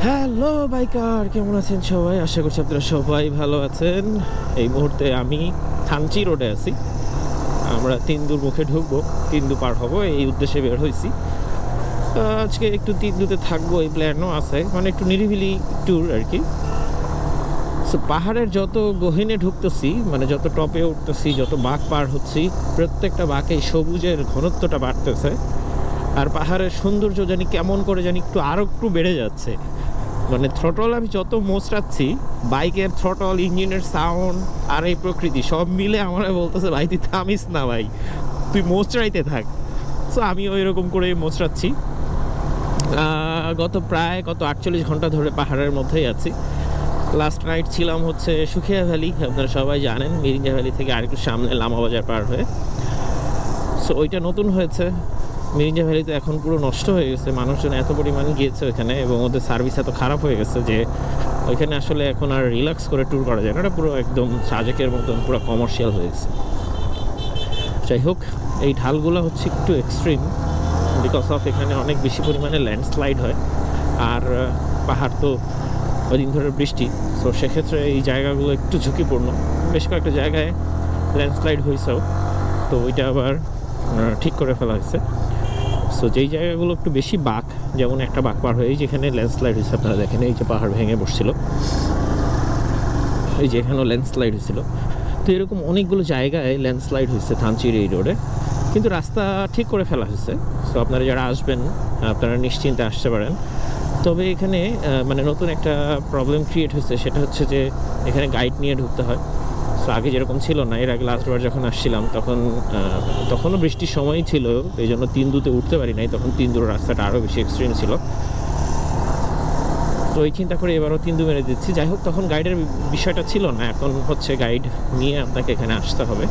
Hello biker, কেমন আছেন সবাই? আশা করছি আপনারা সবাই ভালো আছেন। এই মুহূর্তে আমি থানচি রোডে আছি। আমরা তিন্দুর মুখে ঢুকবো, তিন্দু পার হব এই উদ্দেশ্যে বের হয়েছি। আজকে একটু তিন্দুতে থাকবো এই প্ল্যানও আছে, মানে একটু নিরিবিলি ট্যুর আর কি। সো পাহাড়ের যত গহীনে ঢুকতেছি, মানে যত টপে উঠতেছি, যত বাঁক পার হচ্ছি, প্রত্যেকটা বাঁকে সবুজের ঘনত্বটা বাড়তেছে। আর পাহাড়ের সৌন্দর্য জানি কেমন করে জানি আরও একটু বেড়ে যাচ্ছে। মানে থ্রটল আমি যত মোচড়াচ্ছি, বাইকের থ্রটল, ইঞ্জিনের সাউন্ড আর এই প্রকৃতি সব মিলে আমার বলতেছে, ভাই তুই থামিস না, ভাই তুই মোচড়াইতে থাক। সো আমি ওই রকম করে মোচড়াচ্ছি। গত 48 ঘন্টা ধরে পাহাড়ের মধ্যেই আছি। লাস্ট নাইট ছিলাম হচ্ছে সুখিয়া ভ্যালি, আপনারা সবাই জানেন, মিরিঞ্জা ভ্যালি থেকে আরেকটু সামনে লামা বাজার পার হয়ে। সো ওইটা নতুন হয়েছে। মিরিঞ্জা ভ্যালি তো এখন পুরো নষ্ট হয়ে গেছে, মানুষজন এত পরিমাণে গিয়েছে ওখানে, এবং ওদের সার্ভিস এত খারাপ হয়ে গেছে যে ওইখানে আসলে এখন আর রিল্যাক্স করে ট্যুর করা যায় না। ওটা পুরো একদম সাজেকের মতন পুরো কমার্শিয়াল হয়ে গেছে। যাই হোক, এই ঢালগুলো হচ্ছে একটু এক্সট্রিম বিকজ অফ এখানে অনেক বেশি পরিমাণে ল্যান্ডস্লাইড হয়। আর পাহাড় তো ওইদিন ধরে বৃষ্টি, সো সেক্ষেত্রে এই জায়গাগুলো একটু ঝুঁকিপূর্ণ। বেশ কয়েকটা জায়গায় ল্যান্ডস্লাইড হয়েছেও, তো ওইটা আবার ঠিক করে ফেলা হয়েছে। সো যেই জায়গাগুলো একটু বেশি বাঁক, যেমন একটা বাঁক পার হয়ে যেখানে ল্যান্ডস্লাইড হয়েছে, আপনারা দেখেন এই যে পাহাড় ভেঙে বসছিল, এই যে এখানেও ল্যান্ডস্লাইড হয়েছিল। তো এরকম অনেকগুলো জায়গায় ল্যান্ডস্লাইড হয়েছে থানচির এই রোডে, কিন্তু রাস্তা ঠিক করে ফেলা হয়েছে। সো আপনারা যারা আসবেন আপনারা নিশ্চিন্তে আসতে পারেন। তবে এখানে মানে নতুন একটা প্রবলেম ক্রিয়েট হয়েছে, সেটা হচ্ছে যে এখানে গাইড নিয়ে ঢুকতে হয়। সো আগে যেরকম ছিল না, এর আগে লাস্টবার যখন আসছিলাম তখনও বৃষ্টির সময়ই ছিল, এই জন্য তিন্দুতে উঠতে পারি নাই। তখন তিন্দুর রাস্তাটা আরও বেশি এক্সট্রিম ছিল, তো এই চিন্তা করে এবারও তিন্দু মেরে দিচ্ছি। যাই হোক, তখন গাইডের বিষয়টা ছিল না, এখন হচ্ছে গাইড নিয়ে আপনাকে এখানে আসতে হবে।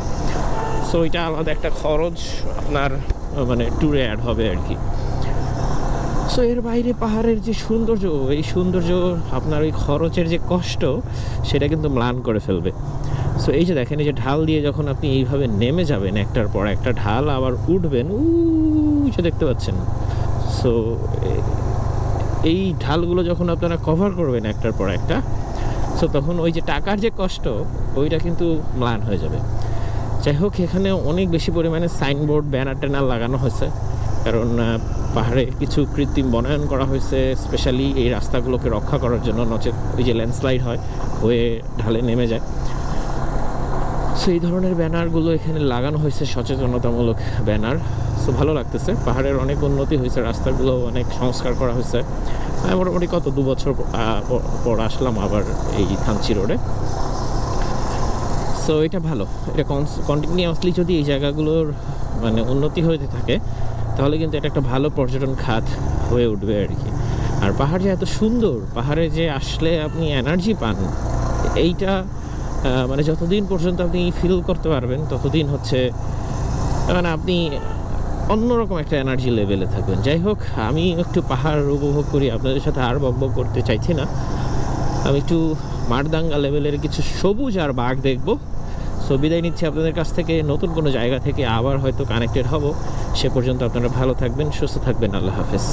সো এটা আলাদা একটা খরচ আপনার মানে ট্যুরে অ্যাড হবে আর কি। সো এর বাইরে পাহাড়ের যে সৌন্দর্য, এই সৌন্দর্য আপনার ওই খরচের যে কষ্ট, সেটা কিন্তু ম্লান করে ফেলবে। সো এই যে দেখেন, এই যে ঢাল দিয়ে যখন আপনি এইভাবে নেমে যাবেন, একটার পর একটা ঢাল, আবার উঠবেন, যে দেখতে পাচ্ছেন। সো এই ঢালগুলো যখন আপনারা কভার করবেন একটার পর একটা, সো তখন ওই যে টাকার যে কষ্ট, ওইটা কিন্তু ম্লান হয়ে যাবে। যাই হোক, এখানে অনেক বেশি পরিমাণে সাইনবোর্ড, ব্যানার ট্যানার লাগানো হয়েছে, কারণ পাহাড়ে কিছু কৃত্রিম বনায়ন করা হয়েছে স্পেশালি এই রাস্তাগুলোকে রক্ষা করার জন্য, নচেত ওই যে ল্যান্ডস্লাইড হয় হয়ে ঢালে নেমে যায়। সো এই ধরনের ব্যানারগুলো এখানে লাগানো হয়েছে, সচেতনতামূলক ব্যানার। সো ভালো লাগতেছে, পাহাড়ের অনেক উন্নতি হয়েছে, রাস্তাগুলো অনেক সংস্কার করা হয়েছে। মোটামুটি 2 বছর পর আসলাম আবার এই থানচি রোডে। সো এটা ভালো, এটা কন্টিনিউয়াসলি যদি এই জায়গাগুলোর মানে উন্নতি হতে থাকে, তাহলে কিন্তু এটা একটা ভালো পর্যটন খাত হয়ে উঠবে আর কি। আর পাহাড় যে এত সুন্দর, পাহাড়ে যে আসলে আপনি এনার্জি পান, এইটা মানে যতদিন পর্যন্ত আপনি ফিল করতে পারবেন, ততদিন হচ্ছে মানে আপনি অন্যরকম একটা এনার্জি লেভেলে থাকবেন। যাই হোক, আমি একটু পাহাড় উপভোগ করি, আপনাদের সাথে আর বকবক করতে চাইছি না। আমি একটু মারদাঙ্গা লেভেলের কিছু সবুজ আর বাঘ দেখবো। সো বিদায় নিচ্ছি আপনাদের কাছ থেকে, নতুন কোনো জায়গা থেকে আবার হয়তো কানেক্টেড হব। সে পর্যন্ত আপনারা ভালো থাকবেন, সুস্থ থাকবেন। আল্লাহ হাফেজ।